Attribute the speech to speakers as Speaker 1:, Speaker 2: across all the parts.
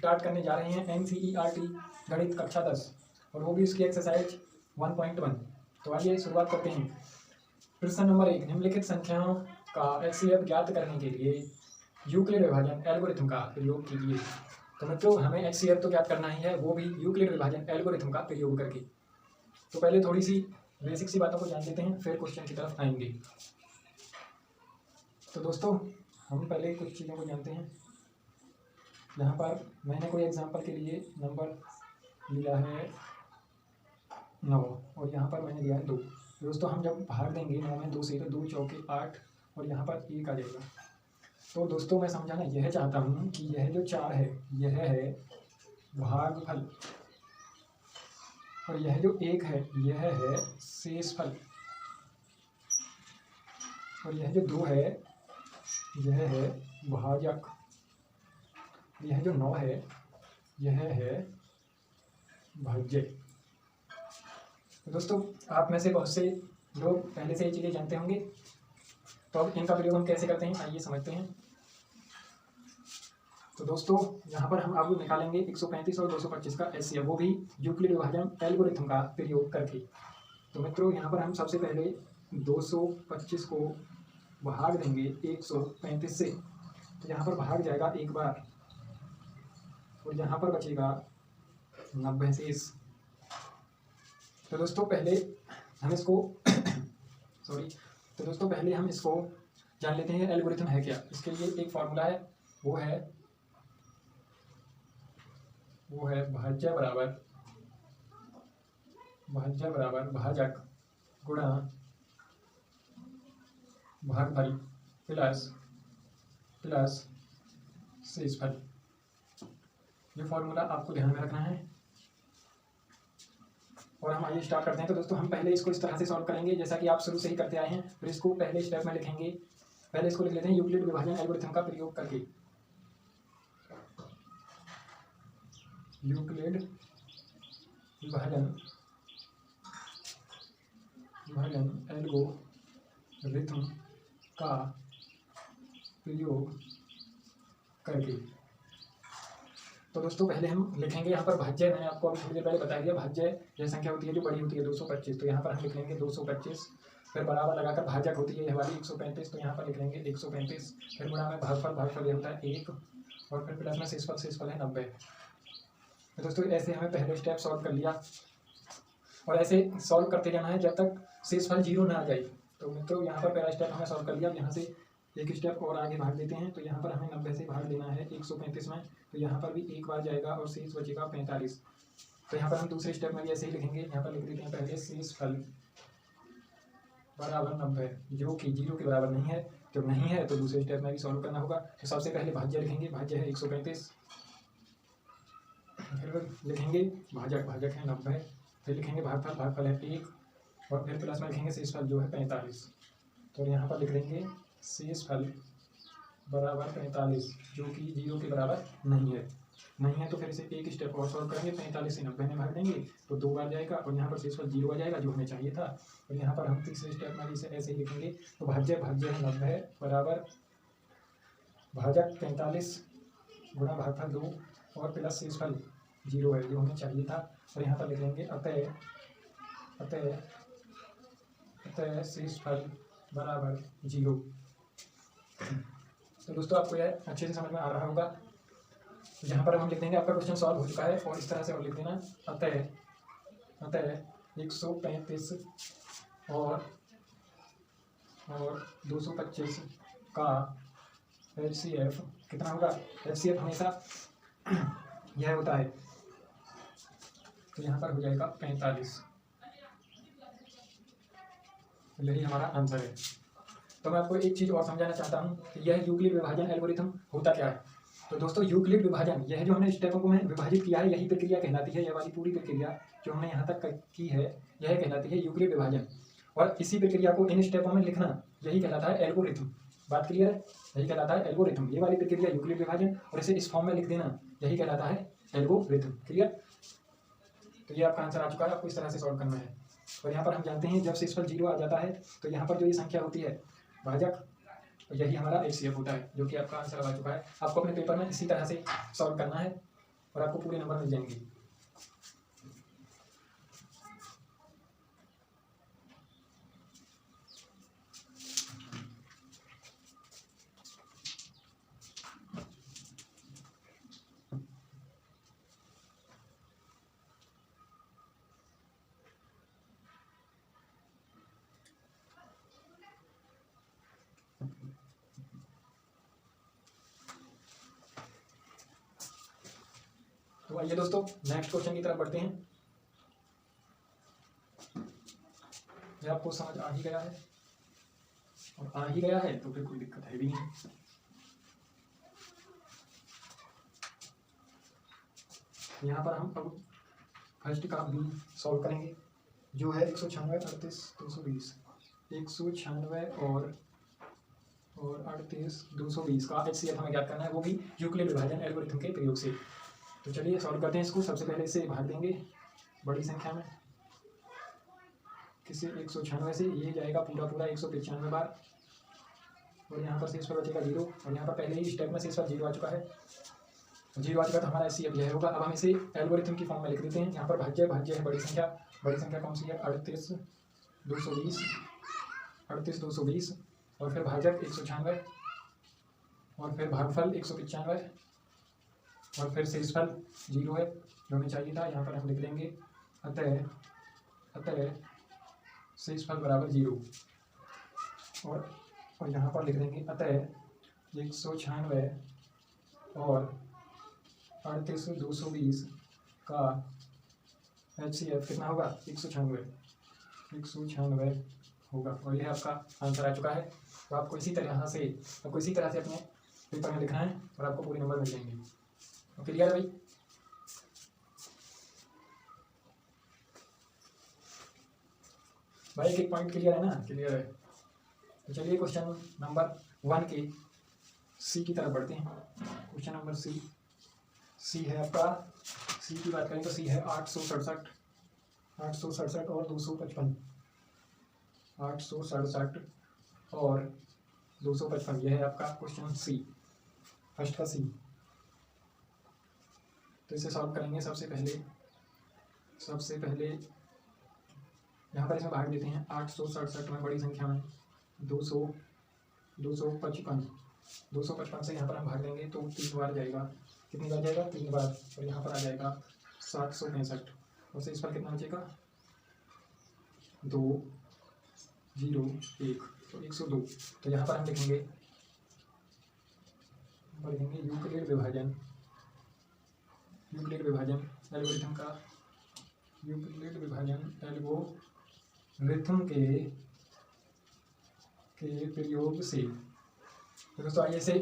Speaker 1: Start करने जा रहे हैं NCERT गणित कक्षा 10 और वो भी उसकी एक्सरसाइज 1.1। तो आइए शुरुआत करते हैं। प्रश्न नंबर 1, निम्नलिखित संख्याओं का HCF ज्ञात करने के लिए यूक्लिड विभाजन एल्गोरिथम का प्रयोग कीजिए। तो मित्रों हमें HCF तो ज्ञात करना ही है, वो भी यूक्लिड विभाजन एल्गोरिथम का प्रयोग करके। तो पहले थोड़ी सी बेसिक सी बातों को जान लेते हैं, फिर क्वेश्चन की तरफ आएंगे। तो दोस्तों हम पहले कुछ चीज़ों को जानते हैं। यहाँ पर मैंने कोई एग्जांपल के लिए नंबर लिया है 9 और यहाँ पर मैंने दिया है 2। दोस्तों हम जब भाग देंगे 9 में 2 से तो 2 चौके 8 और यहाँ पर 1 आ जाएगा। तो दोस्तों मैं समझाना यह चाहता हूँ कि यह जो 4 है यह है भागफल और यह जो 1 है यह है शेषफल और यह जो 2 है यह है भाजक, यह जो 9 है यह है भाज्य। तो दोस्तों आप में से बहुत से लोग पहले से ये चीज़ें जानते होंगे, तो अब इनका प्रयोग हम कैसे करते हैं आइए समझते हैं। तो दोस्तों यहाँ पर हम अब निकालेंगे 135 और 225 का HCF, वो भी यूक्लिड विभाजन एल्गोरिथम का प्रयोग करके। तो मित्रों यहाँ पर हम सबसे पहले 225 को भाग देंगे 135 से, तो यहाँ पर भाग जाएगा एक बार और यहाँ पर बचेगा 90 शेष। तो दोस्तों पहले हम इसको सॉरी तो दोस्तों पहले हम इसको जान लेते हैं एल्गोरिथम है क्या। इसके लिए एक फॉर्मूला है, वो है भाज्य बराबर भाजक गुणा भागफल प्लस शेषफल। ये फॉर्मूला आपको ध्यान में रखना है और हम आइए स्टार्ट करते हैं। तो दोस्तों हम पहले इसको इस तरह से सॉल्व करेंगे जैसा कि आप शुरू से ही करते आए हैं, फिर इसको पहले स्टेप में लिखेंगे। पहले इसको लिख लेते हैं यूक्लिड विभाजन एल्गोरिथम का प्रयोग करके। यूक्लिड विभाजन एल्गोरिथम का प्रयोग करके। तो दोस्तों पहले हम लिखेंगे यहाँ पर भाज्य। मैंने आपको अभी थोड़ी देर पहले बता दिया, भाज्य यह संख्या होती है जो बड़ी होती है 225। तो यहाँ पर हम लिख लेंगे 225, फिर बराबर लगाकर भाजक होती है यह वाली 135, तो यहाँ पर लिख लेंगे 135, फिर गुणा में भागफल यह होता है 1 और फिर प्लस में शेषफल है 90। तो दोस्तों ऐसे हमें पहले स्टेप सॉल्व कर लिया और ऐसे सॉल्व करते जाना है जब तक शेषफल 0 ना आ जाए। तो मित्रों यहाँ पर पहला स्टेप हमने सॉल्व कर लिया। यहाँ से एक स्टेप और आगे भाग देते हैं। तो यहाँ पर हमें 90 से भाग देना है 135 में, तो यहाँ पर भी एक बार जाएगा और शेष बचेगा 45। तो यहाँ पर हम दूसरे स्टेप में भी ऐसे ही लिखेंगे। यहाँ पर लिख देते हैं पहले शेषफल बराबर 90, जो कि 0 के बराबर नहीं है। जब नहीं है तो दूसरे स्टेप में भी सॉल्व करना होगा। तो सबसे पहले भाज्य लिखेंगे, भाज्य है 135, फिर लिखेंगे भाजक है 90, फिर लिखेंगे भागफल है 1 और फिर प्लस में लिखेंगे शेषफल जो है 45। तो यहाँ पर लिख देंगे शेषफल बराबर 45, जो कि 0 के बराबर नहीं है। तो फिर इसे एक स्टेप और सॉल्व करेंगे। 45 से 90 में भाग देंगे तो 2 बार जाएगा और यहाँ पर शेषफल 0 आ जाएगा जो हमें चाहिए था। और यहाँ पर हम तीसरे स्टेप में इसे ऐसे ही लिखेंगे। तो भाज्य है 90 बराबर भाजक 45 गुणा भागफल 2 और प्लस शेषफल 0 है जो हमें चाहिए था। और यहाँ पर लिख लेंगे अतः शेषफल बराबर 0। तो दोस्तों आपको यह अच्छे से समझ में आ रहा होगा। तो यहाँ पर हम लिख देंगे आपका क्वेश्चन सॉल्व हो चुका है और इस तरह से और लिख देना अतः 135 और 225 का HCF कितना होगा। HCF हमेशा यह होता है, तो यहाँ पर हो जाएगा 45। यही हमारा आंसर है। तो मैं आपको एक चीज़ और समझाना चाहता हूँ कि यह यूक्लिड विभाजन एल्गोरिथम होता क्या है। तो दोस्तों यूक्लिड विभाजन, यह जो हमने स्टेपों को में विभाजित किया है यही प्रक्रिया कहलाती है। यह वाली पूरी प्रक्रिया जो हमने यहाँ तक की है यह कहलाती है यूक्लिड विभाजन। और इसी प्रक्रिया को इन स्टेपों में लिखना यही कहलाता है एल्गोरिथम। बात क्लियर है, यही कहलाता है एल्गोरिथम। ये वाली प्रक्रिया यूक्लिड विभाजन और इसे इस फॉर्म में लिख देना यही कहलाता है एल्गोरिथम। क्लियर। तो ये आपका आंसर आ चुका है, आपको इस तरह से सॉल्व करना है। और यहाँ पर हम जानते हैं जब शेषफल 0 आ जाता है तो यहाँ पर जो ये संख्या होती है भाजक, यही हमारा HCF होता है, जो कि आपका आंसर आ चुका है। आपको अपने पेपर में इसी तरह से सॉल्व करना है। और आपको पूरे नंबर मिल जाएंगे। तो आइए दोस्तों नेक्स्ट क्वेश्चन की तरफ बढ़ते हैं। ये आपको समझ आ ही गया है, और आ ही गया है तो फिर कोई दिक्कत है भी नहीं। यहाँ पर हम अब फर्स्ट का भी सॉल्व करेंगे, जो है 196 38 220, 196 और 38 220 का HCF हमें ज्ञात करना है, वो भी यूक्लिड विभाजन एल्गोरिथम के प्रयोग से। तो चलिए सॉल्व करते हैं इसको। सबसे पहले इसे भाग देंगे बड़ी संख्या में, किसी 196 से, ये जाएगा पूरा पूरा 195 बार, और यहाँ पर शेष पर बचेगा 0, और यहाँ पर पहले ही स्टेप में शेष पर 0 आ चुका है, 0 आ चुका तो हमारा HCF यह होगा। अब हम इसे एल्गोरिथम की फॉर्म में लिख देते हैं। यहाँ पर भाज्य है बड़ी संख्या कौन सी है 38 220, और फिर भाजक 196, और फिर भागफल 195, और फिर शेषफल 0 है जो हमें चाहिए था। यहाँ पर हम लिख देंगे अतः शेषफल बराबर 0, और यहाँ पर लिख देंगे अतः 196 और 38 220 का HCF कितना होगा 196 होगा, और यह आपका आंसर आ चुका है। तो आपको इसी तरह से अपने पेपर में लिखना है, और आपको पूरे नंबर मिल जाएंगे। तो क्लियर है भाई एक पॉइंट क्लियर है ना? क्लियर है। तो चलिए क्वेश्चन नंबर 1 के सी की तरफ बढ़ते हैं। क्वेश्चन नंबर सी है आपका, सी की बात करें तो सी है 867 और 255, 867 और 255, यह है आपका क्वेश्चन सी, फर्स्ट का सी। तो इसे सॉल्व करेंगे। सबसे पहले यहाँ पर इसमें भाग देते हैं 867 में बड़ी संख्या में 255 से यहाँ पर हम भाग देंगे तो 3 बार जाएगा। कितनी बार जाएगा? 3 बार, और यहाँ पर आ जाएगा 765, और से इस पर कितना बचेगा 2 0 1, तो 102। तो यहाँ पर हम लिखेंगे यूक्लिड विभाजन एल्गोरिथम का, यूक्लिड विभाजन एल्गोरिथम के प्रयोग से। तो दोस्तों आइए इसे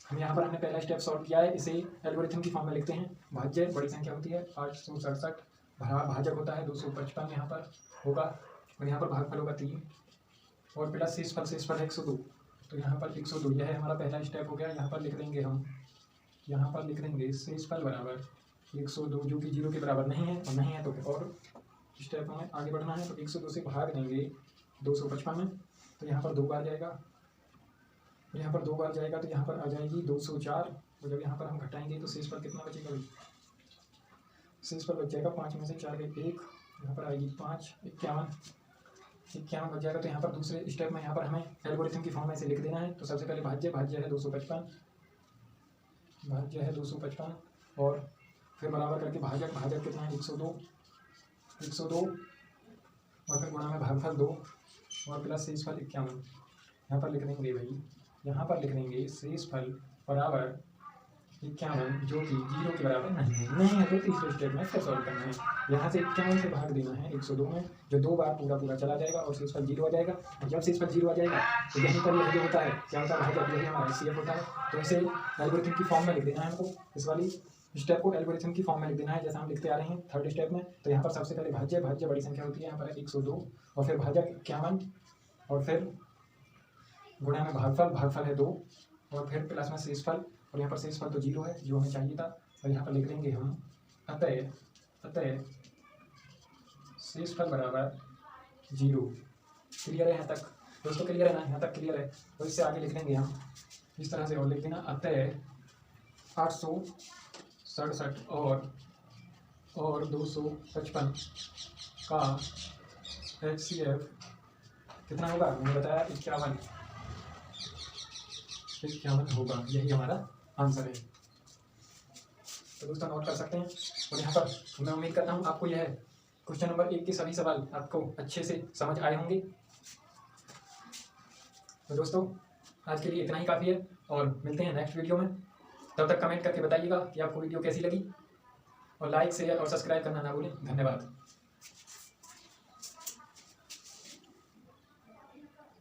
Speaker 1: हम यहाँ पर हमने पहला स्टेप सॉल्व किया है, इसे एल्गोरिथम की फॉर्म में लिखते हैं। भाज्य बड़ी संख्या होती है 867, भाजक होता है 255 यहाँ पर होगा, और यहाँ पर भागफल होगा 3, और प्लस शेषफल है 102। तो यहाँ पर 102 यह है हमारा पहला स्टेप हो गया। यहाँ पर लिख देंगे शेषफल बराबर 102, जो कि 0 के बराबर नहीं है, और नहीं है तो फिर और स्टेप में आगे बढ़ना है। तो 102 से भाग देंगे 255 में, तो यहाँ पर 2 बार जाएगा, और यहाँ पर 2 बार जाएगा तो यहाँ पर आ जाएगी 204, और जब यहाँ पर हम घटाएंगे तो शेषफल कितना बचेगा भाई? शेषफल बच जाएगा 5 में से 4 गए 1, यहाँ पर आएगी 5, 51 बच जाएगा। तो यहाँ पर दूसरे स्टेप में यहाँ पर हमें एल्गोरिथम की फॉर्म में इसे लिख देना है। तो सबसे पहले भाज्य है 255, और फिर बराबर करके भाजक कितना है 102, और फिर गुणा में भागफल 2, और प्लस शेषफल 51। यहाँ पर लिख देंगे भाई, यहाँ पर लिख देंगे शेषफल बराबर 51, जो कि 0 के बराबर नहीं है तो तीसरे स्टेप में फिर सॉल्व करना है। यहाँ से 51 से भाग देना है 102 में, जो 2 बार पूरा चला जाएगा, और शेषफल 0 आ जाएगा। और जब शेषफल 0 आ जाएगा तो यहीं पर यह जो होता है क्या होता है, भाजक यही हमारा HCF होता है। तो इसे एल्गोरिथम की फॉर्म में लिख देना है हमको, इस वाली स्टेप को एल्गोरिथम की फॉर्म में लिख देना है, जैसा हम लिखते आ रहे हैं थर्ड स्टेप में। तो यहाँ पर सबसे पहले भाज्य बड़ी संख्या होती है, यहाँ पर 102, और फिर भाजक 51, और फिर गुणा में भागफल है 2, और फिर प्लस में शेषफल, और यहाँ पर शेषफल तो 0 है जो हमें चाहिए था। और यहाँ पर लिख लेंगे हम अतः शेषफल बराबर 0। क्लियर है यहाँ तक दोस्तों? क्लियर है ना? यहाँ तक क्लियर है। तो इससे आगे लिख लेंगे हम इस तरह से, और लिख देना अतः 867 67 और 255 का HCF कितना होगा? मैंने बताया 51 होगा। यही हमारा आंसर है। तो दोस्तों नोट कर सकते हैं। और यहाँ पर मैं उम्मीद करता हूँ आपको यह क्वेश्चन नंबर 1 के सभी सवाल आपको अच्छे से समझ आए होंगे। तो दोस्तों आज के लिए इतना ही काफ़ी है और मिलते हैं नेक्स्ट वीडियो में। तब तक कमेंट करके बताइएगा कि आपको वीडियो कैसी लगी और लाइक शेयर और सब्सक्राइब करना ना भूलें। धन्यवाद।